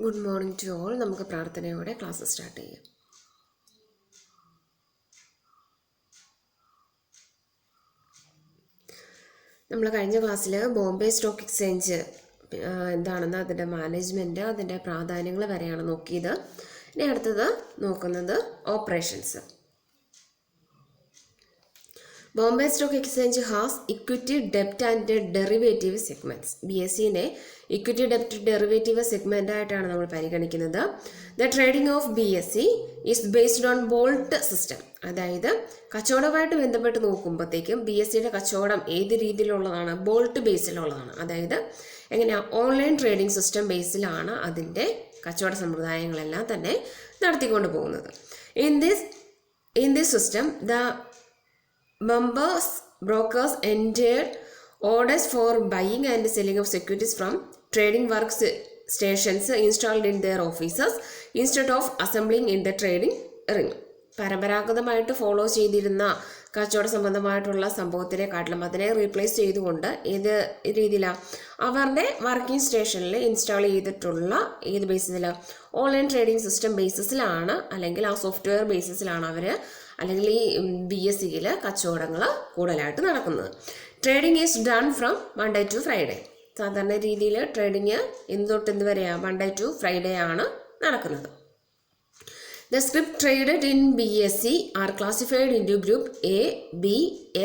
Good morning to all. നമുക്ക് പ്രാർത്ഥനയോടെ class start ചെയ്യാം. നമ്മൾ കഴിഞ്ഞ ക്ലാസ്സിൽ ബോംബെ സ്റ്റോക്ക് എക്സ്ചേഞ്ച് എന്താണെന്ന്, അതിൻ്റെ മാനേജ്മെൻറ്റ്, അതിൻ്റെ പ്രാധാന്യങ്ങൾ വരെയാണ് നോക്കിയത്. ഇനി അടുത്തത് നോക്കുന്നത് operations. Bombay stock exchange has equity, ഡെപ്റ്റ് ആൻഡ് ഡെറിവേറ്റീവ് സെഗ്മെൻറ്റ്സ്. BSEനെ ഇക്വിറ്റി, ഡെപ്റ്റ്, ഡെറിവേറ്റീവ് സെഗ്മെൻ്റ് ആയിട്ടാണ് നമ്മൾ പരിഗണിക്കുന്നത്. The trading of BSE is based on bolt system. അതായത് കച്ചവടമായിട്ട് ബന്ധപ്പെട്ട് നോക്കുമ്പോഴത്തേക്കും BSEയുടെ കച്ചവടം ഏത് രീതിയിലുള്ളതാണ്? ബോൾട്ട് ബേസിലുള്ളതാണ്. അതായത് എങ്ങനെയാണ്? ഓൺലൈൻ ട്രേഡിംഗ് സിസ്റ്റം ബേസിലാണ് അതിൻ്റെ കച്ചവട സമ്പ്രദായങ്ങളെല്ലാം തന്നെ നടത്തിക്കൊണ്ട് പോകുന്നത്. In this system the members, brokers entered orders for buying and selling of securities from trading work stations installed in their offices instead of assembling in the trading ring. പരമ്പരാഗതമായിട്ട് follow ചെയ്തിരുന്ന കച്ചവട സംബന്ധമായിട്ടുള്ള സംഭവത്തിനെക്കാട്ടിലും അതിനെ റീപ്ലേസ് ചെയ്തുകൊണ്ട് ഏത് രീതിയിലാണ്? അവരുടെ working സ്റ്റേഷനിൽ ഇൻസ്റ്റാൾ ചെയ്തിട്ടുള്ള ഏത് ബേസിസിലാണ്? ഓൺലൈൻ ട്രേഡിംഗ് സിസ്റ്റം ബേസിസിലാണ്, അല്ലെങ്കിൽ ആ സോഫ്റ്റ്വെയർ ബേസിസിലാണ് അവർ, അല്ലെങ്കിൽ ഈ BSEയിൽ കച്ചവടങ്ങൾ കൂടുതലായിട്ട് നടക്കുന്നത്. Trading is done from Monday to Friday. സാധാരണ രീതിയിൽ ട്രേഡിങ് ഇന്ന് തൊട്ട് ഇന്ന് വരെയാണ്, മൺഡേ ടു ഫ്രൈഡേ ആണ് നടക്കുന്നത്. The script traded in BSE are classified into group A, B,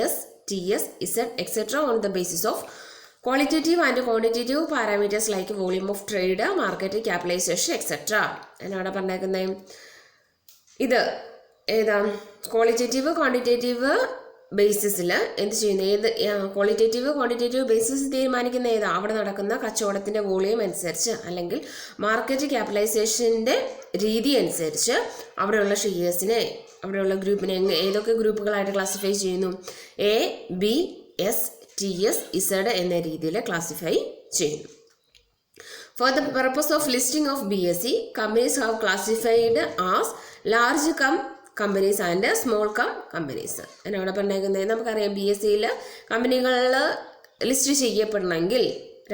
S, TS, Z, etc. on the basis of qualitative and quantitative parameters like volume of trade, market capitalization, etc. എന്നാണ് പറഞ്ഞേക്കുന്നത്? ഇത് ഏതാ? Qualitative, quantitative ബേസിസിൽ എന്ത് ചെയ്യുന്നു? ഏത് qualitative, quantitative basis തീരുമാനിക്കുന്ന ഏതാ? അവിടെ നടക്കുന്ന കച്ചവടത്തിൻ്റെ വോളിയം അനുസരിച്ച്, അല്ലെങ്കിൽ മാർക്കറ്റ് ക്യാപിറ്റലൈസേഷൻ്റെ രീതി അനുസരിച്ച് അവിടെയുള്ള ഷെയർസിനെ, അവിടെയുള്ള ഗ്രൂപ്പിനെ ഏതൊക്കെ ഗ്രൂപ്പുകളായിട്ട് ക്ലാസിഫൈ ചെയ്യുന്നു? A, B, S, TS, Z എന്ന രീതിയിൽ ക്ലാസിഫൈ ചെയ്യുന്നു. For the purpose of listing of BSE, companies have classified as large companies and small companies. എന്നവിടെ പറഞ്ഞേക്കുന്നത് നമുക്കറിയാം, BSEയിൽ കമ്പനികളിൽ ലിസ്റ്റ് ചെയ്യപ്പെടണമെങ്കിൽ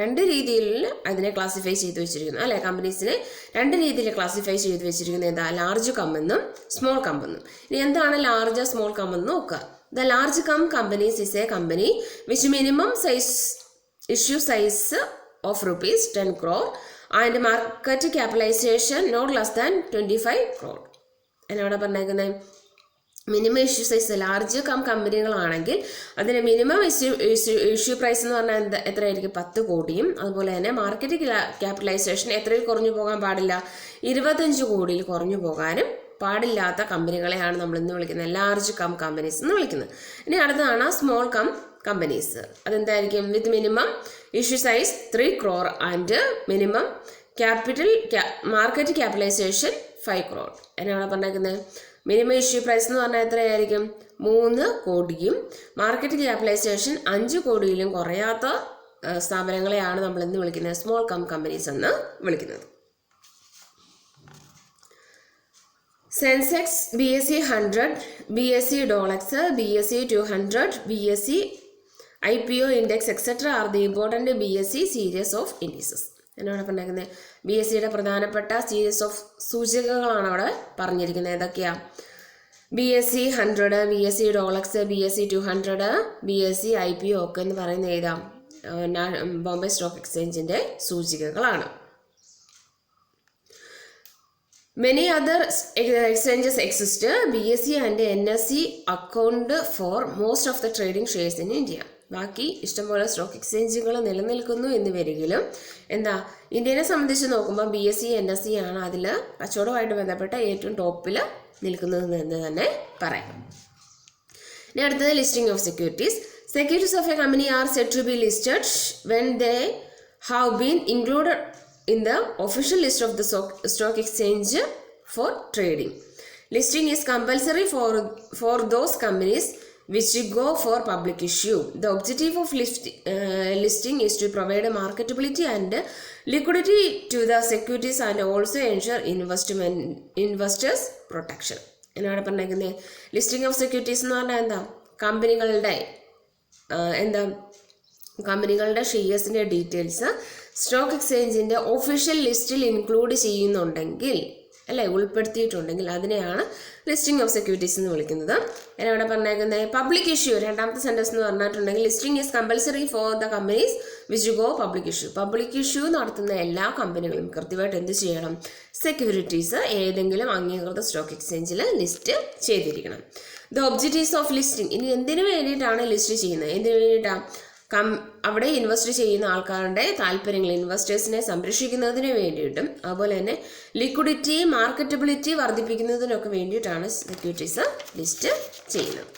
രണ്ട് രീതിയിൽ അതിനെ ക്ലാസിഫൈ ചെയ്ത് വെച്ചിരിക്കുന്നു, അല്ലെ? കമ്പനീസിനെ രണ്ട് രീതിയിൽ ക്ലാസിഫൈ ചെയ്ത് വെച്ചിരിക്കുന്നത് ഏതാ? ലാർജ് കമ്പെന്നും സ്മോൾ കമ്പെന്നും. ഇനി എന്താണ് ലാർജ് സ്മോൾ കമ്പെന്ന് നോക്കുക. The large companies is a company which minimum issue size of ₹10 crore and market capitalization not less than 25 crore. എന്നവിടെ പറഞ്ഞേക്കുന്നത് മിനിമം ഇഷ്യൂ സൈസ്. ലാർജ് കമ്പനികളാണെങ്കിൽ അതിന് മിനിമം ഇഷ്യൂ പ്രൈസ് എന്ന് പറഞ്ഞാൽ എത്രയായിരിക്കും? 10 കോടിയും. അതുപോലെ തന്നെ മാർക്കറ്റ് ക്യാപിറ്റലൈസേഷൻ എത്രയിൽ കുറഞ്ഞു പോകാൻ പാടില്ല? 25 കോടിയിൽ കുറഞ്ഞു പോകാനും പാടില്ലാത്ത കമ്പനികളെയാണ് നമ്മൾ ഇന്ന് വിളിക്കുന്നത് ലാർജ് കമ്പനീസ് എന്ന് വിളിക്കുന്നത്. ഇനി അടുത്തതാണ് സ്മോൾ കമ്പനീസ്. അതെന്തായിരിക്കും? With minimum issue size 3 crore and minimum market capitalization 5 crore. എന്നാണ് പറഞ്ഞേക്കുന്നത്? മിനിമം ഇഷ്യൂ പ്രൈസ് എന്ന് പറഞ്ഞാൽ എത്രയായിരിക്കും? 3 കോടിയും മാർക്കറ്റ് ക്യാപിറ്റലൈസേഷൻ 5 കോടിയിലും കുറയാത്ത സ്ഥാപനങ്ങളെയാണ് നമ്മൾ ഇന്ന് വിളിക്കുന്നത് സ്മോൾ കമ്പനീസ് എന്ന് വിളിക്കുന്നത്. Sensex, BSE 100, BSE Dolex, BSE 200, BSE IPO index, etc. are the important BSE series of indices. എന്നാണ് പറഞ്ഞേക്കുന്നത്? BSEയുടെ പ്രധാനപ്പെട്ട സീരീസ് ഓഫ് സൂചകങ്ങളാണ് അവിടെ പറഞ്ഞിരിക്കുന്നത്. ഏതൊക്കെയാണ്? BSE 100, BSE Dolex, BSE 200, BSE IPO ഒക്കെ എന്ന് പറയുന്ന ഏതാ? ബോംബെ സ്റ്റോക്ക് എക്സ്ചേഞ്ചിൻ്റെ സൂചികകളാണ്. Many other exchanges exist. BSE and NSE account for most of the trading shares in India. ബാക്കി ഇഷ്ടംപോലെ സ്റ്റോക്ക് എക്സ്ചേഞ്ചുകൾ നിലനിൽക്കുന്നു എന്ന് വരികിലും എന്താ, ഇന്ത്യനെ സംബന്ധിച്ച് നോക്കുമ്പോൾ BSE, NSE ആണ് അതിൽ കച്ചവടമായിട്ട് ബന്ധപ്പെട്ട ഏറ്റവും ടോപ്പിൽ നിൽക്കുന്നത് എന്ന് തന്നെ പറയാം. ഇനി അടുത്തത് listing of securities. Securities of a company are said to be listed when they have been included in the official list of the stock exchange for trading. Listing is compulsory for those companies which go for public issue. The objective of listing is to provide marketability and liquidity to the securities and also ensure investors protection. എന്നാണ് പറഞ്ഞേക്കുന്നത്? Listing of securities എന്ന് പറഞ്ഞാൽ എന്താ? കമ്പനികളുടെ ഷെയർസിൻ്റെ details stock എക്സ്ചേഞ്ചിൻ്റെ official ലിസ്റ്റിൽ include ചെയ്യുന്നുണ്ടെങ്കിൽ, അല്ലേ, ഉൾപ്പെടുത്തിയിട്ടുണ്ടെങ്കിൽ അതിനെയാണ് ലിസ്റ്റിംഗ് ഓഫ് സെക്യൂരിറ്റീസ് എന്ന് വിളിക്കുന്നത്. ഞാനിവിടെ പറഞ്ഞേക്കുന്നത് പബ്ലിക് ഇഷ്യൂ, രണ്ടാമത്തെ സെൻറ്റൻസ് എന്ന് പറഞ്ഞിട്ടുണ്ടെങ്കിൽ listing is compulsory for the companies which go public issue. Public issue നടത്തുന്ന എല്ലാ കമ്പനികളും കൃത്യമായിട്ട് എന്ത് ചെയ്യണം? സെക്യൂരിറ്റീസ് ഏതെങ്കിലും അംഗീകൃത സ്റ്റോക്ക് എക്സ്ചേഞ്ചിൽ ലിസ്റ്റ് ചെയ്തിരിക്കണം. ദ ഒബ്ജക്റ്റീവ്സ് ഓഫ് ലിസ്റ്റിംഗ്, ഇനി എന്തിനു വേണ്ടിയിട്ടാണ് ലിസ്റ്റ് ചെയ്യുന്നത്? എന്തിനു വേണ്ടിയിട്ടാണ്? അവിടെ ഇൻവെസ്റ്റ് ചെയ്യുന്ന ആൾക്കാരുടെ താല്പര്യങ്ങൾ, ഇൻവെസ്റ്റേഴ്സിനെ സംരക്ഷിക്കുന്നതിന് വേണ്ടിയിട്ടും അതുപോലെ തന്നെ ലിക്വിഡിറ്റി, മാർക്കറ്റബിലിറ്റി വർദ്ധിപ്പിക്കുന്നതിനൊക്കെ വേണ്ടിയിട്ടാണ് സെക്യൂരിറ്റീസ് ലിസ്റ്റ് ചെയ്യുന്നത്.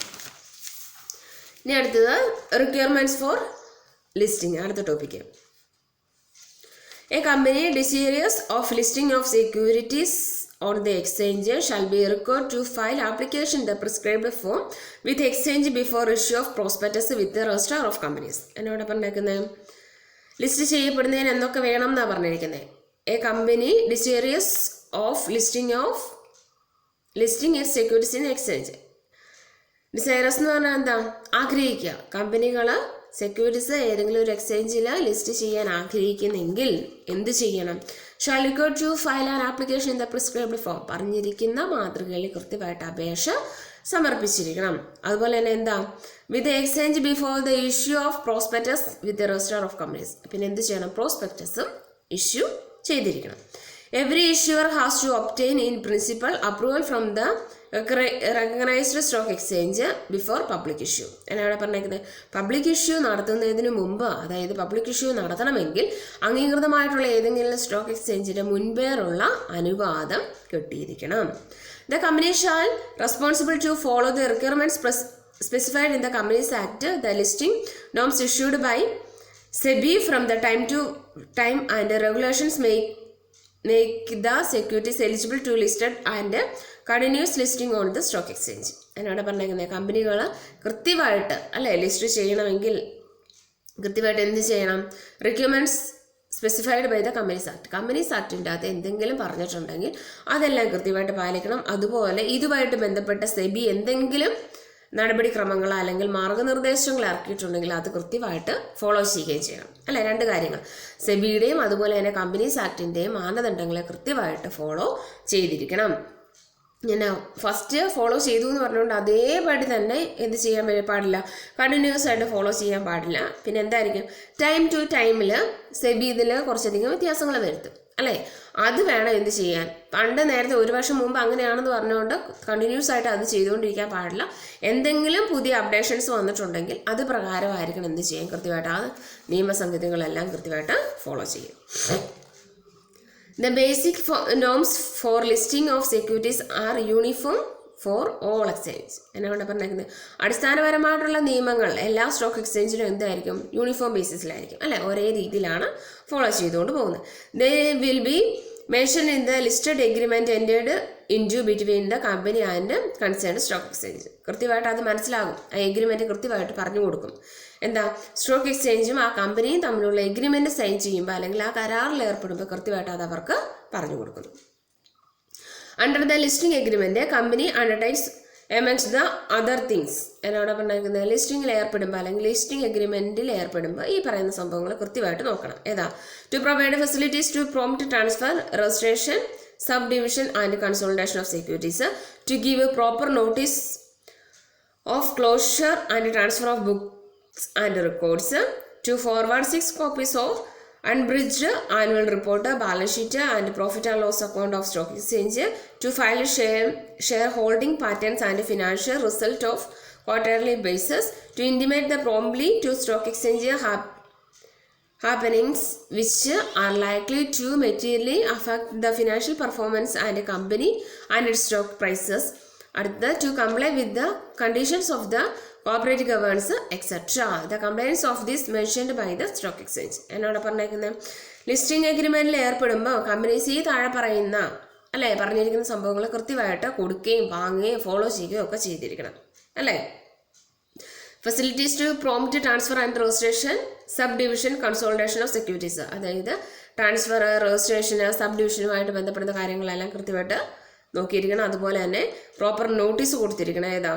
ഇനി അടുത്തത് റിക്വയർമെന്റ്സ് ഫോർ ലിസ്റ്റിംഗ്, അടുത്ത topic. A company desirous of listing of securities on the exchange shall be required to file application in the prescribed form with exchange before issue of prospectus with the register of companies. എന്നോട് പറഞ്ഞേക്കുന്നത് list ചെയ്യപ്പെടുന്നതിന് എന്തൊക്കെ വേണം എന്നാണ് പറഞ്ഞിരിക്കുന്നത്. A company desirous of listing a securities in exchange. Desirous എന്ന് പറഞ്ഞാൽ എന്താ? ആഗ്രഹിക്കുക. കമ്പനികൾ സെക്യൂരിറ്റീസ് ഏതെങ്കിലും ഒരു എക്സ്ചേഞ്ചിൽ ലിസ്റ്റ് ചെയ്യാൻ ആഗ്രഹിക്കുന്നെങ്കിൽ എന്ത് ചെയ്യണം? Shall required to file an application in the prescribed form, പറഞ്ഞിരിക്കുന്ന മാതൃകയിൽ കൃത്യമായിട്ട് അപേക്ഷ സമർപ്പിച്ചിരിക്കണം. അതുപോലെ തന്നെ എന്താ? With exchange before the issue of prospectus with the register of companies. പിന്നെ എന്ത് ചെയ്യണം? പ്രോസ്പെക്ടസും ഇഷ്യൂ ചെയ്തിരിക്കണം. Every issuer has to obtain in principle approval from the recognised stock exchange before public issue. എന്നാണ് പറഞ്ഞേക്കുന്നത്? പബ്ലിക് ഇഷ്യൂ നടത്തുന്നതിന് മുമ്പ്, അതായത് പബ്ലിക് ഇഷ്യൂ നടത്തണമെങ്കിൽ അംഗീകൃതമായിട്ടുള്ള ഏതെങ്കിലും സ്റ്റോക്ക് എക്സ്ചേഞ്ചിന്റെ മുൻപേറുള്ള അനുവാദം കിട്ടിയിരിക്കണം. The company shall responsible to follow the requirements specified in the Companies Act, the listing norms issued by SEBI from the time to time, and the regulations make the securities eligible to listed and continuous listing on the stock exchange. എന്നാണ് പറഞ്ഞേക്കുന്നത്? കമ്പനികൾ കൃത്യമായിട്ട്, അല്ലെ, list ചെയ്യണമെങ്കിൽ കൃത്യമായിട്ട് എന്ത് ചെയ്യണം? Requirements specified by the companies act. Companies ആക്ടിൻ്റെ അകത്ത് എന്തെങ്കിലും പറഞ്ഞിട്ടുണ്ടെങ്കിൽ അതെല്ലാം കൃത്യമായിട്ട് പാലിക്കണം. അതുപോലെ ഇതുമായിട്ട് ബന്ധപ്പെട്ട സെബി എന്തെങ്കിലും നടപടിക്രമങ്ങൾ അല്ലെങ്കിൽ മാർഗനിർദ്ദേശങ്ങൾ ഇറക്കിയിട്ടുണ്ടെങ്കിൽ അത് കൃത്യമായിട്ട് ഫോളോ ചെയ്യുകയും ചെയ്യണം. അല്ലെ, രണ്ട് കാര്യങ്ങൾ. സെബിയുടെയും അതുപോലെ തന്നെ കമ്പനീസ് ആക്ടിൻ്റെയും മാനദണ്ഡങ്ങളെ കൃത്യമായിട്ട് ഫോളോ ചെയ്തിരിക്കണം. ഞാൻ ഫസ്റ്റ് ഫോളോ ചെയ്തു എന്ന് പറഞ്ഞുകൊണ്ട് അതേപടി തന്നെ എന്ത് ചെയ്യാൻ പാടില്ല? കണ്ടിന്യൂസ് ആയിട്ട് ഫോളോ ചെയ്യാൻ പാടില്ല. പിന്നെ എന്തായിരിക്കും? ടൈം ടു ടൈമിൽ സെബി ഇതിൽ കുറച്ചധികം വ്യത്യാസങ്ങൾ വരുത്തും. അല്ലേ, അത് വേണം എന്ത് ചെയ്യാൻ. പണ്ട് നേരത്തെ ഒരു വർഷം മുമ്പ് അങ്ങനെയാണെന്ന് പറഞ്ഞുകൊണ്ട് കണ്ടിന്യൂസ് ആയിട്ട് അത് ചെയ്തുകൊണ്ടിരിക്കാൻ പാടില്ല. എന്തെങ്കിലും പുതിയ അപ്ഡേഷൻസ് വന്നിട്ടുണ്ടെങ്കിൽ അത് പ്രകാരമായിരിക്കണം എന്ത് ചെയ്യാൻ? കൃത്യമായിട്ട് ആ നിയമസംഹിതകളെല്ലാം കൃത്യമായിട്ട് ഫോളോ ചെയ്യും. The basic norms for listing of securities are uniform for all exchange. എന്നാണ് പറഞ്ഞിരിക്കുന്നത്? അടിസ്ഥാനപരമായിട്ടുള്ള നിയമങ്ങൾ എല്ലാ സ്റ്റോക്ക് എക്സ്ചേഞ്ചിലും എന്തായിരിക്കും? യൂണിഫോം ബേസിസിലായിരിക്കും. അല്ലെ, ഒരേ രീതിയിലാണ് ഫോളോ ചെയ്തുകൊണ്ട് പോകുന്നത്. They will be mentioned in the listed agreement entered into between the company and concerned stock exchange. കൃത്യമായിട്ട് അത് മനസ്സിലാകും. ആ എഗ്രിമെന്റ് കൃത്യമായിട്ട് പറഞ്ഞു കൊടുക്കും. എന്താ? സ്റ്റോക്ക് എക്സ്ചേഞ്ചും ആ കമ്പനിയും തമ്മിലുള്ള എഗ്രിമെന്റ് സൈൻ ചെയ്യുമ്പോൾ അല്ലെങ്കിൽ ആ കരാറിൽ ഏർപ്പെടുമ്പോൾ കൃത്യമായിട്ട് അത് അവർക്ക് പറഞ്ഞു കൊടുക്കുന്നു. Under the listing agreement company undertakes amongst the other things. എന്നോട് പറഞ്ഞിരിക്കുന്നത് ലിസ്റ്റിംഗിൽ ഏർപ്പെടുമ്പോൾ അല്ലെങ്കിൽ ലിസ്റ്റിംഗ് എഗ്രിമെന്റിൽ ഏർപ്പെടുമ്പോൾ ഈ പറയുന്ന സംഭവങ്ങൾ കൃത്യമായിട്ട് നോക്കണം. ഏതാ? To provide facilities to prompt transfer, registration, sub division and consolidation of securities, to give proper notice of closure and transfer of book and records, to forward 6 copies of unbridged annual report, balance sheet and profit and loss account of stock exchange, to file shareholding patterns and financial result of quarterly basis, to intimate the promptly to stock exchange happenings which are likely to materially affect the financial performance and company and its stock prices, അടുത്ത to comply with the conditions of the corporate governance etc. The compliance of this mentioned by the stock exchange. എന്നോട് പറഞ്ഞേക്കുന്നത് listing എഗ്രിമെന്റിൽ ഏർപ്പെടുമ്പോൾ companies ഈ താഴെ പറയുന്ന, അല്ലേ, പറഞ്ഞിരിക്കുന്ന സംഭവങ്ങൾ കൃത്യമായിട്ട് കൊടുക്കുകയും വാങ്ങുകയും ഫോളോ ചെയ്യുകയും ഒക്കെ ചെയ്തിരിക്കണം. അല്ലേ, facilities to prompt transfer and registration, sub division, consolidation of securities. അതായത് ട്രാൻസ്ഫർ, രജിസ്ട്രേഷന്, സബ് ഡിവിഷനുമായിട്ട് ബന്ധപ്പെടുന്ന കാര്യങ്ങളെല്ലാം കൃത്യമായിട്ട് നോക്കിയിരിക്കണം. അതുപോലെ തന്നെ പ്രോപ്പർ നോട്ടീസ് കൊടുത്തിരിക്കണം. ഏതാ?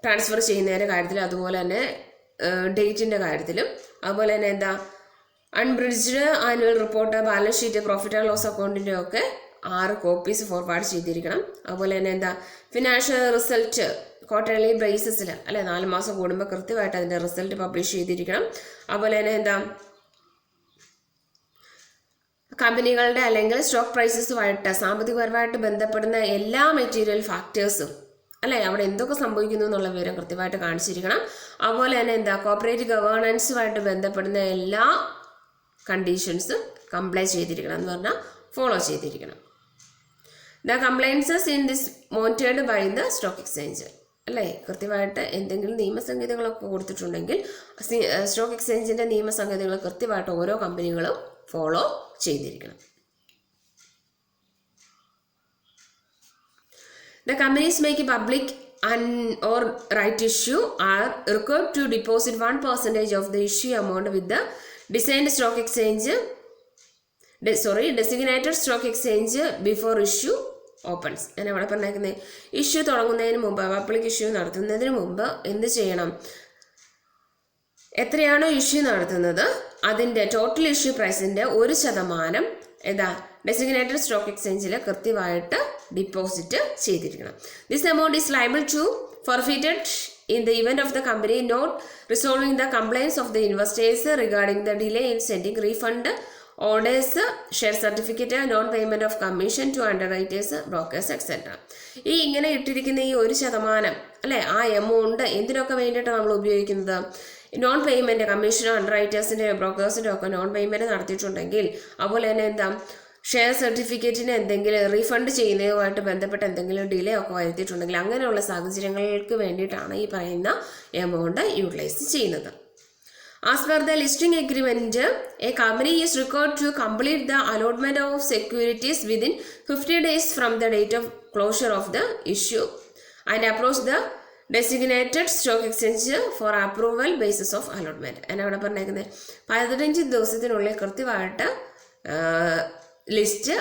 ട്രാൻസ്ഫർ ചെയ്യുന്നതിൻ്റെ കാര്യത്തിൽ, അതുപോലെ തന്നെ ഡേറ്റിൻ്റെ കാര്യത്തിലും, അതുപോലെ തന്നെ എന്താ unabridged annual report, balance sheet, profit and loss അക്കൗണ്ടിൻ്റെ ഒക്കെ 6 കോപ്പീസ് ഫോർവേഡ് ചെയ്തിരിക്കണം. അതുപോലെ തന്നെ എന്താ ഫിനാൻഷ്യൽ റിസൾട്ട് ക്വാർട്ടർലി ബേസിസിൽ അല്ലെ 4 മാസം കൂടുമ്പോൾ കൃത്യമായിട്ട് അതിൻ്റെ റിസൾട്ട് പബ്ലിഷ് ചെയ്തിരിക്കണം. അതുപോലെ തന്നെ എന്താ കമ്പനികളുടെ അല്ലെങ്കിൽ സ്റ്റോക്ക് പ്രൈസസുമായിട്ട് സാമ്പത്തികപരമായിട്ട് ബന്ധപ്പെടുന്ന എല്ലാ മെറ്റീരിയൽ ഫാക്ടേഴ്സും അല്ലെ അവിടെ എന്തൊക്കെ സംഭവിക്കുന്നു എന്നുള്ള വിവരം കൃത്യമായിട്ട് കാണിച്ചിരിക്കണം. അതുപോലെ തന്നെ എന്താ കോർപ്പറേറ്റ് ഗവേണൻസുമായിട്ട് ബന്ധപ്പെടുന്ന എല്ലാ കണ്ടീഷൻസും കംപ്ലൈ ചെയ്തിരിക്കണം എന്ന് പറഞ്ഞാൽ ഫോളോ ചെയ്തിരിക്കണം. The compliances in this monitored by the stock exchange അല്ലേ കൃത്യമായിട്ട് എന്തെങ്കിലും നിയമസംഹിതകളൊക്കെ കൊടുത്തിട്ടുണ്ടെങ്കിൽ സ്റ്റോക്ക് എക്സ്ചേഞ്ചിൻ്റെ നിയമസംഹിതകൾ കൃത്യമായിട്ട് ഓരോ കമ്പനികളും ഫോളോ ചെയ്തിരിക്കണം. The companies make public or right issue are required to deposit 1% of the issue amount with the designated stock exchange before issue opens. ഞാൻ അവിടെ പറഞ്ഞേക്കുന്നത് ഇഷ്യൂ തുടങ്ങുന്നതിന് മുമ്പ് പബ്ലിക് ഇഷ്യൂ നടത്തുന്നതിന് മുമ്പ് എന്ത് ചെയ്യണം, എത്രയാണോ ഇഷ്യൂ നടത്തുന്നത് അതിൻ്റെ ടോട്ടൽ ഇഷ്യൂ പ്രൈസിൻ്റെ 1% ഏതാ ഡെസിഗ്നേറ്റഡ് സ്റ്റോക്ക് എക്സ്ചേഞ്ചിൽ കൃത്യമായിട്ട് ഡിപ്പോസിറ്റ് ചെയ്തിരിക്കണം. This amount is liable to forfeited in the event of the company not resolving the complaints of the investors regarding the delay in sending refund orders, share certificate, non-payment of commission to underwriters, brokers, etc. ഈ ഇങ്ങനെ ഇട്ടിരിക്കുന്ന ഈ 1% അല്ലേ ആ amount എന്തിനൊക്കെ വേണ്ടിയിട്ടാണ് നമ്മൾ ഉപയോഗിക്കുന്നത്? നോൺ പേയ്മെൻറ്റ് കമ്മീഷനോ അണ്ടർറൈറ്റേഴ്സിൻ്റെ ബ്രോക്കേഴ്സിൻ്റെ ഒക്കെ നോൺ പേയ്മെൻറ്റ് നടത്തിയിട്ടുണ്ടെങ്കിൽ അതുപോലെ തന്നെ എന്താ ഷെയർ സർട്ടിഫിക്കറ്റിന് എന്തെങ്കിലും റീഫണ്ട് ചെയ്യുന്നതുമായിട്ട് ബന്ധപ്പെട്ട് എന്തെങ്കിലും ഡിലേ ഒക്കെ വരുത്തിയിട്ടുണ്ടെങ്കിൽ അങ്ങനെയുള്ള സാഹചര്യങ്ങൾക്ക് വേണ്ടിയിട്ടാണ് ഈ പറയുന്ന എമൗണ്ട് യൂട്ടിലൈസ് ചെയ്യുന്നത്. As per the listing agreement, a company is required to complete the allotment of securities within 50 days from the date of closure of the issue and approach the designated stock exchange for approval basis of allotment. എന്നാണ് അവിടെ പറഞ്ഞേക്കുന്നത് 15 ദിവസത്തിനുള്ളിൽ കൃത്യമായിട്ട് list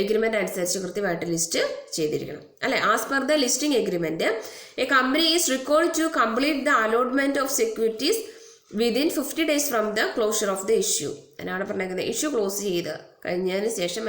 agreement അനുസരിച്ച് കൃത്യമായിട്ട് list ചെയ്തിരിക്കണം അല്ലേ. As per the listing agreement a company is required to complete the allotment of securities within 50 days from the closure of the issue. എന്നാണ് പറഞ്ഞേക്കുന്നത് ഇഷ്യൂ ക്ലോസ് ചെയ്ത് കഴിഞ്ഞതിന് ശേഷം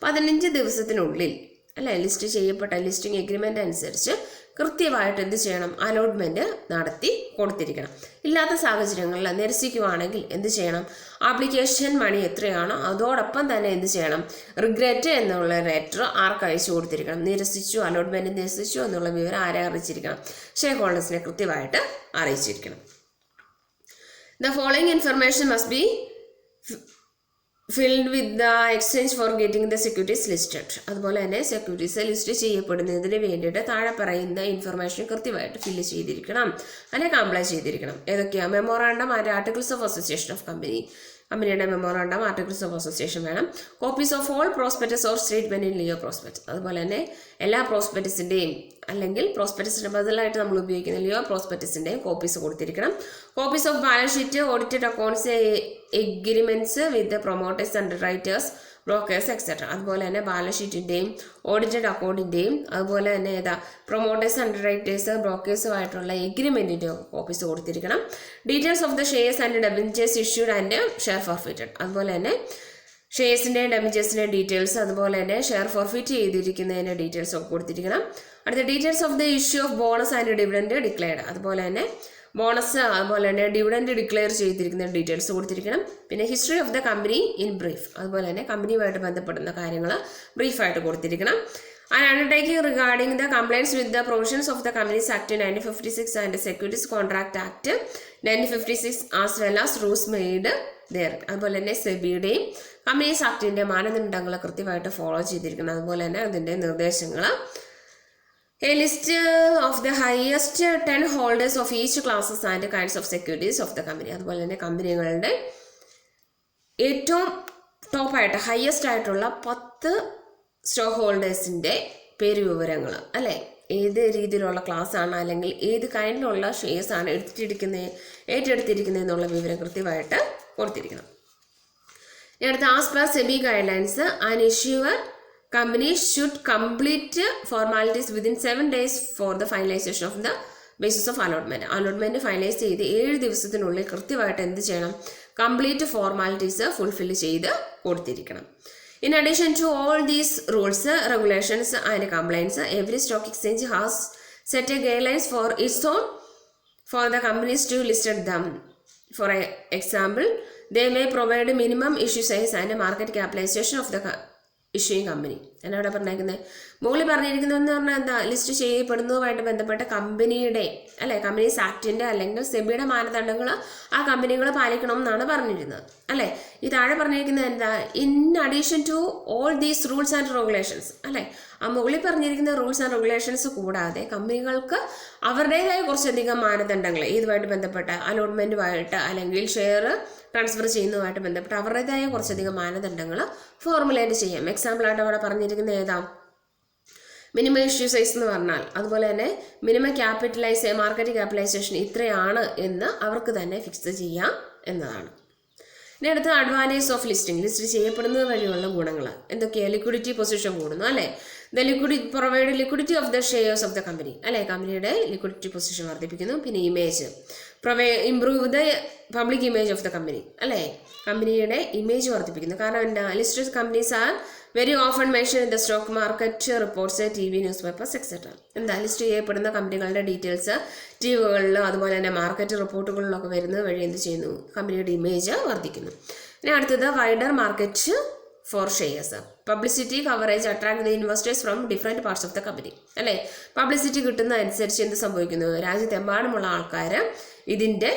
15 ദിവസത്തിനുള്ളിൽ അല്ലേ ലിസ്റ്റ് ചെയ്യപ്പെട്ട ലിസ്റ്റിംഗ് എഗ്രിമെൻ്റ് അനുസരിച്ച് കൃത്യമായിട്ട് എന്ത് ചെയ്യണം, അലോട്ട്മെൻറ്റ് നടത്തി കൊടുത്തിരിക്കണം. ഇല്ലാത്ത സാഹചര്യങ്ങളിൽ നിരസിക്കുവാണെങ്കിൽ എന്ത് ചെയ്യണം, ആപ്ലിക്കേഷൻ മണി എത്രയാണോ അതോടൊപ്പം തന്നെ എന്ത് ചെയ്യണം, റിഗ്രറ്റ് എന്നുള്ള ലെറ്റർ ആർക്ക് അയച്ചു കൊടുത്തിരിക്കണം. നിരസിച്ചു, അലോട്ട്മെൻറ്റ് നിരസിച്ചു എന്നുള്ള വിവരം ആരെ അറിയിച്ചിരിക്കണം, ഷെയർ ഹോൾഡേഴ്സിനെ കൃത്യമായിട്ട് അറിയിച്ചിരിക്കണം. The following information must be filled with the exchange for getting the securities listed. അതുപോലെ തന്നെ സെക്യൂരിറ്റീസ് ലിസ്റ്റ് ചെയ്യപ്പെടുന്നതിന് വേണ്ടിയിട്ട് താഴെ പറയുന്ന ഇൻഫർമേഷൻ കൃത്യമായിട്ട് ഫില്ല് ചെയ്തിരിക്കണം അല്ലെങ്കിൽ കംപ്ലൈ ചെയ്തിരിക്കണം. ഏതൊക്കെയാണ്? Memorandum and articles of association of കമ്പനിയുടെ മെമ്മോറാണ്ടം ആർട്ടിക്കിൾസ് ഓഫ് അസോസിയേഷൻ വേണം. Copies of all prospectus or statement in lieu prospect. അതുപോലെ തന്നെ എല്ലാ പ്രോസ്പെക്ടസിൻ്റെയും അല്ലെങ്കിൽ പ്രോസ്പെക്ടസിന് ബദലായിട്ട് നമ്മൾ ഉപയോഗിക്കുന്ന ലിയോ പ്രോസ്പെക്ടസിൻ്റെയും കോപ്പീസ് കൊടുത്തിരിക്കണം. Copies of balance sheet, audited accounts, agreements with promoters, underwriters, brokers etcetera. അതുപോലെ തന്നെ ബാലൻസ് ഷീറ്റിൻ്റെയും ഓഡിറ്റഡ് അക്കൗണ്ടിൻ്റെയും അതുപോലെ തന്നെ പ്രൊമോട്ടേഴ്സ്, അണ്ടർറൈറ്റേഴ്സ്, ബ്രോക്കേഴ്സുമായിട്ടുള്ള എഗ്രിമെൻറ്റിൻ്റെ കോപ്പീസ് കൊടുത്തിരിക്കണം. Details of the shares and debentures issued and share forfeited. അതുപോലെ തന്നെ ഷെയർസിൻ്റെ ഡെബഞ്ചേഴ്സിൻ്റെ ഡീറ്റെയിൽസ് അതുപോലെ തന്നെ ഷെയർ ഫോർഫിറ്റ് ചെയ്തിരിക്കുന്നതിൻ്റെ ഡീറ്റെയിൽസ് ഒക്കെ കൊടുത്തിരിക്കണം. അടുത്ത details of the issue of bonus and dividend declared. അതുപോലെ തന്നെ ബോണസ് അതുപോലെ തന്നെ ഡിവിഡൻഡ് ഡിക്ലെയർ ചെയ്തിരിക്കുന്ന ഡീറ്റെയിൽസ് കൊടുത്തിരിക്കണം. പിന്നെ history of the company in brief. അതുപോലെ തന്നെ കമ്പനിയുമായിട്ട് ബന്ധപ്പെടുന്ന കാര്യങ്ങൾ ബ്രീഫായിട്ട് കൊടുത്തിരിക്കണം. And undertaking regarding the complaints with the provisions of the companies act 1956 and securities contract act 1956 as well as rules made there. അതുപോലെ തന്നെ സെബിയുടെയും കമ്പനീസ് ആക്ടിൻ്റെ മാനദണ്ഡങ്ങൾ കൃത്യമായിട്ട് ഫോളോ ചെയ്തിരിക്കണം. അതുപോലെ തന്നെ അതിൻ്റെ നിർദ്ദേശങ്ങൾ. A list of the highest 10 holders of each classes and kinds of securities of the company. അതുപോലെ തന്നെ കമ്പനികളുടെ ഏറ്റവും ടോപ്പായിട്ട് ഹയസ്റ്റ് ആയിട്ടുള്ള 10 സ്റ്റോക്ക് ഹോൾഡേഴ്സിൻ്റെ പേര് വിവരങ്ങൾ അല്ലേ, ഏത് രീതിയിലുള്ള ക്ലാസ് ആണ് അല്ലെങ്കിൽ ഏത് കൈൻഡിലുള്ള ഷെയർസ് ആണ് ഏറ്റെടുത്തിരിക്കുന്നത് എന്നുള്ള വിവരം കൃത്യമായിട്ട് കൊടുത്തിരിക്കണം. അടുത്ത as per SEBI guidelines and issuer company should complete formalities within 7 days for the finalization of the basis of allotment. Allotment finalise ചെയ്ത് 7 ദിവസത്തിനുള്ളിൽ കൃത്യമായിട്ട് എന്ത് ചെയ്യണം, കംപ്ലീറ്റ് ഫോർമാലിറ്റീസ് ഫുൾഫിൽ ചെയ്ത് കൊടുത്തിരിക്കണം. In addition to all these rules, regulations and compliance, every stock exchange has set a guidelines for its own for the companies to list them. For example, they may provide minimum issue size and market capitalization of the issuing company. എന്നാ ഇവിടെ പറഞ്ഞേക്കുന്നത്? മുകളിൽ പറഞ്ഞിരിക്കുന്നതെന്ന് പറഞ്ഞാൽ എന്താ? List ചെയ്യപ്പെടുന്നതുമായിട്ട് ബന്ധപ്പെട്ട കമ്പനിയുടെ അല്ലെ companies ആക്ടിന്റെ അല്ലെങ്കിൽ സെബിയുടെ മാനദണ്ഡങ്ങൾ ആ കമ്പനികൾ പാലിക്കണം എന്നാണ് പറഞ്ഞിരുന്നത് അല്ലെ. ഈ താഴെ പറഞ്ഞിരിക്കുന്നത് എന്താ? In addition to all these rules and regulations അല്ലെ. ആ മുകളിൽ പറഞ്ഞിരിക്കുന്ന റൂൾസ് ആൻഡ് റെഗുലേഷൻസ് കൂടാതെ കമ്പനികൾക്ക് അവരുടേതായ കുറച്ചധികം മാനദണ്ഡങ്ങൾ ഇതുമായിട്ട് ബന്ധപ്പെട്ട അലോട്ട്മെന്റുമായിട്ട് അല്ലെങ്കിൽ ഷെയർ ട്രാൻസ്ഫർ ചെയ്യുന്നതുമായിട്ട് ബന്ധപ്പെട്ട് അവരുടേതായ കുറച്ചധികം മാനദണ്ഡങ്ങൾ ഫോർമുലേറ്റ് ചെയ്യാം. എക്സാമ്പിളായിട്ട് അവിടെ പറഞ്ഞിരിക്കുന്ന ഏതാ? മിനിമം ഇഷ്യൂ സൈസ് എന്ന് പറഞ്ഞാൽ അതുപോലെ തന്നെ മിനിമം മാർക്കറ്റ് ക്യാപിറ്റലൈസേഷൻ ഇത്രയാണ് എന്ന് അവർക്ക് തന്നെ ഫിക്സ് ചെയ്യാം എന്നതാണ്. ഇനി അടുത്ത അഡ്വാൻറ്റേജ് ഓഫ് ലിസ്റ്റിംഗ്. ലിസ്റ്റ് ചെയ്യപ്പെടുന്നത് വഴിയുള്ള ഗുണങ്ങൾ എന്തൊക്കെയാണ്? ലിക്വിഡിറ്റി പൊസിഷൻ കൂടുന്നു അല്ലേ. Provide liquidity of the shares of the company അല്ലെ. കമ്പനിയുടെ ലിക്വിഡിറ്റി പൊസിഷൻ വർദ്ധിപ്പിക്കുന്നു. പിന്നെ image improve the public image of the company അല്ലെ. കമ്പനിയുടെ ഇമേജ് വർദ്ധിപ്പിക്കുന്നു. കാരണം എന്താ? Listed companies are very often mention in the stock market reports, TV, news papers etcetera. എന്താ? ലിസ്റ്റ് ചെയ്യപ്പെടുന്ന കമ്പനികളുടെ ഡീറ്റെയിൽസ് TVകളിലും അതുപോലെ തന്നെ മാർക്കറ്റ് റിപ്പോർട്ടുകളിലൊക്കെ വരുന്നത് വഴി എന്ത് ചെയ്യുന്നു? കമ്പനിയുടെ ഇമേജ് വർദ്ധിക്കുന്നു. ഇനി അടുത്തത് wider market four shares. Publicity coverage attract the investors from different parts of the company അല്ലേ. പബ്ലിസിറ്റി കിട്ടുന്ന അനുസരിച്ച് എന്ത് സംഭവിക്കുന്നു? രാജ്യത്തെമ്പാടുമുള്ള ആൾക്കാർ ഇതിൻ്റെ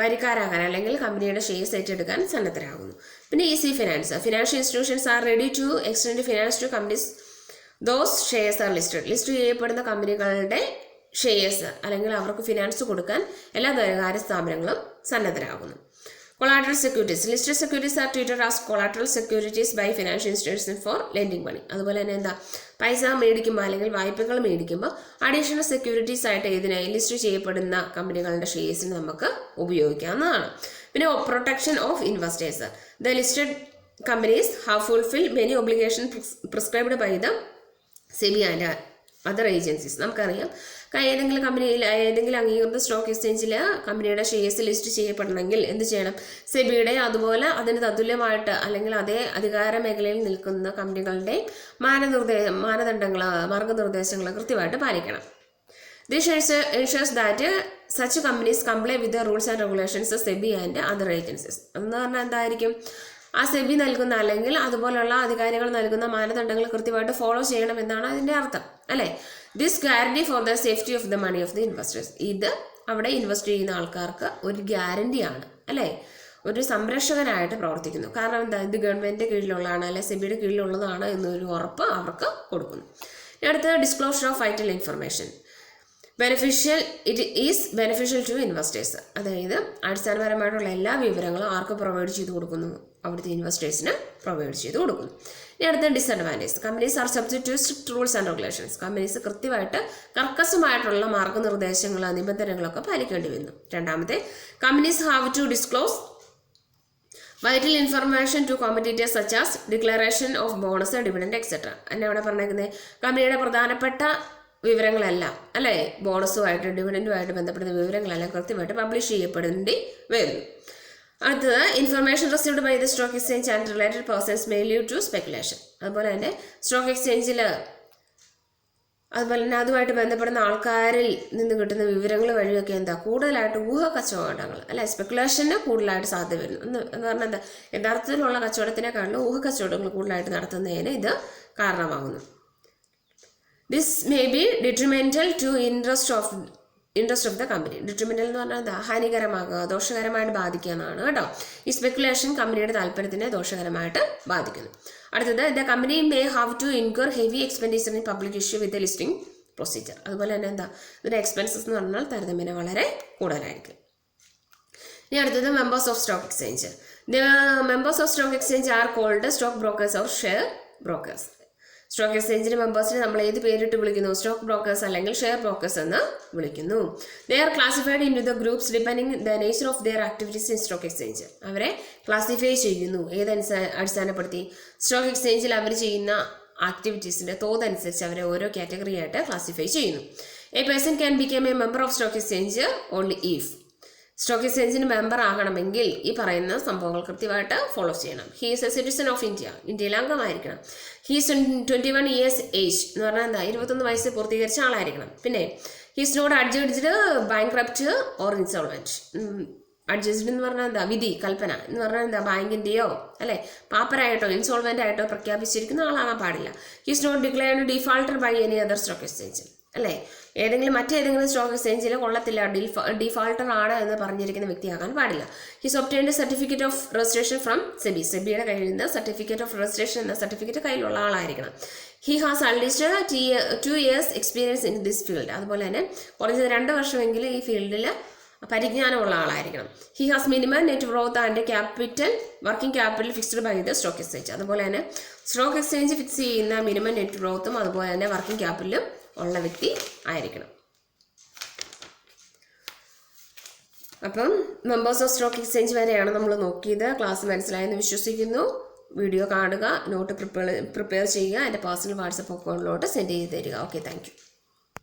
വരിക്കാരാകാൻ അല്ലെങ്കിൽ കമ്പനിയുടെ ഷെയർസ് ഏറ്റെടുക്കാൻ സന്നദ്ധരാകുന്നു. പിന്നെ easy finance. Financial institutions are ready to extend finance to companies those shares are listed. List ചെയ്യപ്പെടുന്ന കമ്പനികളുടെ ഷെയർസ് അല്ലെങ്കിൽ അവർക്ക് ഫിനാൻസ് കൊടുക്കാൻ എല്ലാ ധനകാര്യ സ്ഥാപനങ്ങളും സന്നദ്ധരാകുന്നു. Collateral securities. Listed securities are treated as collateral securities by financial institutions for lending money. അതുപോലെ തന്നെ എന്താ? പൈസ മേടിക്കുമ്പോൾ അല്ലെങ്കിൽ വായ്പകൾ മേടിക്കുമ്പോൾ അഡീഷണൽ സെക്യൂരിറ്റീസ് ആയിട്ട് ഇതിനായി ലിസ്റ്റ് ചെയ്യപ്പെടുന്ന കമ്പനികളുടെ ഷെയർസിന് നമുക്ക് ഉപയോഗിക്കാവുന്നതാണ്. പിന്നെ protection of investors. The listed companies have fulfil many obligation prescribed by the SEBI and other agencies. നമുക്കറിയാം ഏതെങ്കിലും കമ്പനിയിൽ ഏതെങ്കിലും അംഗീകൃത സ്റ്റോക്ക് എക്സ്ചേഞ്ചിൽ കമ്പനിയുടെ ഷെയർസ് ലിസ്റ്റ് ചെയ്യപ്പെടണമെങ്കിൽ എന്ത് ചെയ്യണം? സെബിയുടെ അതുപോലെ അതിന് തത്തുല്യമായിട്ട് അല്ലെങ്കിൽ അതേ അധികാര മേഖലയിൽ നിൽക്കുന്ന കമ്പനികളുടെ മാനദണ്ഡങ്ങൾ മാർഗനിർദ്ദേശങ്ങൾ കൃത്യമായിട്ട് പാലിക്കണം. This ensures that such companies comply with the rules and regulations of SEBI and other agencies. എന്ന് പറഞ്ഞാൽ എന്തായിരിക്കും? ആ സെബി നൽകുന്ന അല്ലെങ്കിൽ അതുപോലുള്ള അധികാരികൾ നൽകുന്ന മാനദണ്ഡങ്ങൾ കൃത്യമായിട്ട് ഫോളോ ചെയ്യണം എന്നാണ് അതിൻ്റെ അർത്ഥം അല്ലേ. This guarantee for the safety of the money of the investors. ഇത് അവിടെ ഇൻവെസ്റ്റ് ചെയ്യുന്ന ആൾക്കാർക്ക് ഒരു ഗ്യാരണ്ടിയാണ് അല്ലേ, ഒരു സംരക്ഷകനായിട്ട് പ്രവർത്തിക്കുന്നു. കാരണം എന്താ? ഇത് ഗവൺമെൻറ്റിൻ്റെ കീഴിലുള്ളതാണ് അല്ലെ സെബിയുടെ കീഴിലുള്ളതാണ് എന്നൊരു ഉറപ്പ് അവർക്ക് കൊടുക്കുന്നു. അടുത്ത disclosure of vital information. It is beneficial to investors. അതായത് അടിസ്ഥാനപരമായിട്ടുള്ള എല്ലാ വിവരങ്ങളും ആർക്ക് പ്രൊവൈഡ് ചെയ്ത് കൊടുക്കുന്നു? അവിടുത്തെ ഇൻവെസ്റ്റേഴ്സിന് പ്രൊവൈഡ് ചെയ്ത് കൊടുക്കുന്നു. ഇനി അടുത്ത disadvantage. Companies are subject to strict rules and regulations. Companies കൃത്യമായിട്ട് കർക്കശമായിട്ടുള്ള മാർഗ്ഗനിർദ്ദേശങ്ങൾ നിബന്ധനകളൊക്കെ പാലിക്കേണ്ടി വരുന്നു. രണ്ടാമത്തെ, companies have to disclose vital information to competitors such as declaration of bonus, dividend etcetera. എന്നെ അവിടെ പറഞ്ഞേക്കുന്നത് കമ്പനിയുടെ പ്രധാനപ്പെട്ട വിവരങ്ങളെല്ലാം അല്ലേ, ബോണസുമായിട്ട് ഡിവിഡൻറ്റുമായിട്ട് ബന്ധപ്പെടുന്ന വിവരങ്ങളെല്ലാം കൃത്യമായിട്ട് പബ്ലിഷ് ചെയ്യപ്പെടേണ്ടി വരുന്നു. അടുത്തത്, information received by the stock exchange and related persons may lead to speculation. അതുപോലെ തന്നെ സ്റ്റോക്ക് എക്സ്ചേഞ്ചിൽ അതുപോലെ തന്നെ അതുമായിട്ട് ബന്ധപ്പെടുന്ന ആൾക്കാരിൽ നിന്ന് കിട്ടുന്ന വിവരങ്ങൾ വഴിയൊക്കെ എന്താ കൂടുതലായിട്ട് ഊഹ കച്ചവടങ്ങൾ അല്ലെ, സ്പെക്കുലേഷന് കൂടുതലായിട്ട് സാധ്യത വരുന്നു. എന്ന് പറഞ്ഞാൽ എന്താ, യഥാർത്ഥത്തിലുള്ള കച്ചവടത്തിനെക്കാളും ഊഹ കച്ചവടങ്ങൾ കൂടുതലായിട്ട് നടത്തുന്നതിന് ഇത് കാരണമാകുന്നു. This may be detrimental to interest of the company. Detrimental എന്ന് പറഞ്ഞാൽ എന്താ, ഹാനികരമാകുക, ദോഷകരമായിട്ട് ബാധിക്കുക എന്നാണ് കേട്ടോ. ഈ സ്പെക്കുലേഷൻ കമ്പനിയുടെ താല്പര്യത്തിനെ ദോഷകരമായിട്ട് ബാധിക്കുന്നു. അടുത്തത്, the company may have to incur heavy expenditure in public issue with a listing procedure. അതുപോലെ തന്നെ എന്താ, ഇതിൻ്റെ എക്സ്പെൻസസ് എന്ന് പറഞ്ഞാൽ താരതമ്യേന വളരെ കൂടുതലായിരിക്കും. ഇനി അടുത്തത്, members of stock exchange. The members of stock exchange are called stock brokers or share brokers. Stock എക്സ്ചേഞ്ചിൻ്റെ മെമ്പേഴ്സിനെ നമ്മൾ ഏത് പേരിട്ട് വിളിക്കുന്നു? സ്റ്റോക്ക് ബ്രോക്കേഴ്സ് അല്ലെങ്കിൽ ഷെയർ ബ്രോക്കേഴ്സ് എന്ന് വിളിക്കുന്നു. They are classified into the groups depending the nature of their activities in stock exchange. അവരെ ക്ലാസിഫൈ ചെയ്യുന്നു അടിസ്ഥാനപ്പെടുത്തി സ്റ്റോക്ക് എക്സ്ചേഞ്ചിൽ അവർ ചെയ്യുന്ന ആക്ടിവിറ്റീസിൻ്റെ തോതനുസരിച്ച് അവരെ ഓരോ കാറ്റഗറി ആയിട്ട് ക്ലാസിഫൈ ചെയ്യുന്നു. A person can become a member of stock exchange only if stock എക്സ്ചേഞ്ചിന് മെമ്പർ ആകണമെങ്കിൽ ഈ പറയുന്ന സംഭവങ്ങൾ കൃത്യമായിട്ട് ഫോളോ ചെയ്യണം. He is a citizen of India, ഇന്ത്യയിലെ അംഗമായിരിക്കണം. ഹീസ് 21 ഇയേഴ്സ് ഏജ് എന്ന് പറഞ്ഞാൽ എന്താ, 21 വയസ്സ് പൂർത്തീകരിച്ച ആളായിരിക്കണം. പിന്നെ he's not adjudged bankrupt or insolvent. Adjusted എന്ന് പറഞ്ഞാൽ എന്താ, വിധി കൽപ്പന എന്ന് പറഞ്ഞാൽ എന്താ, ബാങ്കിന്റെയോ അല്ലെ പാപ്പരായിട്ടോ ഇൻസോൾവെന്റ് ആയിട്ടോ പ്രഖ്യാപിച്ചിരിക്കുന്ന ആളാകാൻ പാടില്ല. He's not declared defaulter by any other stock exchange അല്ലേ, മറ്റേതെങ്കിലും സ്റ്റോക്ക് എക്സ്ചേഞ്ചിൽ കൊള്ളത്തില്ല, ഡിഫാൾട്ടർ ആണ് എന്ന് പറഞ്ഞിരിക്കുന്ന വ്യക്തിയാകാൻ പാടില്ല. His obtained certificate of registration from SEBI, സെബിയുടെ കയ്യിൽ നിന്ന് സർട്ടിഫിക്കറ്റ് ഓഫ് രജിസ്ട്രേഷൻ എന്ന സർട്ടിഫിക്കറ്റ് കയ്യിലുള്ള ആളായിരിക്കണം. He has at least 2 years experience in this field, അതുപോലെ തന്നെ കുറഞ്ഞത് 2 വർഷമെങ്കിലും ഈ ഫീൽഡിൽ പരിജ്ഞാനമുള്ള ആളായിരിക്കണം. He has minimum net growth and capital working capital fixed by the stock exchange, അതുപോലെ തന്നെ സ്റ്റോക്ക് എക്സ്ചേഞ്ച് ഫിക്സ് ചെയ്യുന്ന മിനിമം നെറ്റ് ഗ്രോത്തും അതുപോലെ തന്നെ വർക്കിംഗ് ക്യാപിറ്റലും ഉള്ള വ്യക്തി ആയിരിക്കണം. അപ്പം മെമ്പേഴ്സ് ഓഫ് സ്റ്റോക്ക് എക്സ്ചേഞ്ച് വരെയാണ് നമ്മൾ നോക്കിയത്. ക്ലാസ് മനസ്സിലായെന്ന് വിശ്വസിക്കുന്നു. വീഡിയോ കാണുക, നോട്ട് പ്രിപ്പയർ ചെയ്യുക, എൻ്റെ പേഴ്സണൽ വാട്സപ്പ് അക്കൗണ്ടിലോട്ട് സെൻഡ് ചെയ്ത് തരിക. Okay, thank you.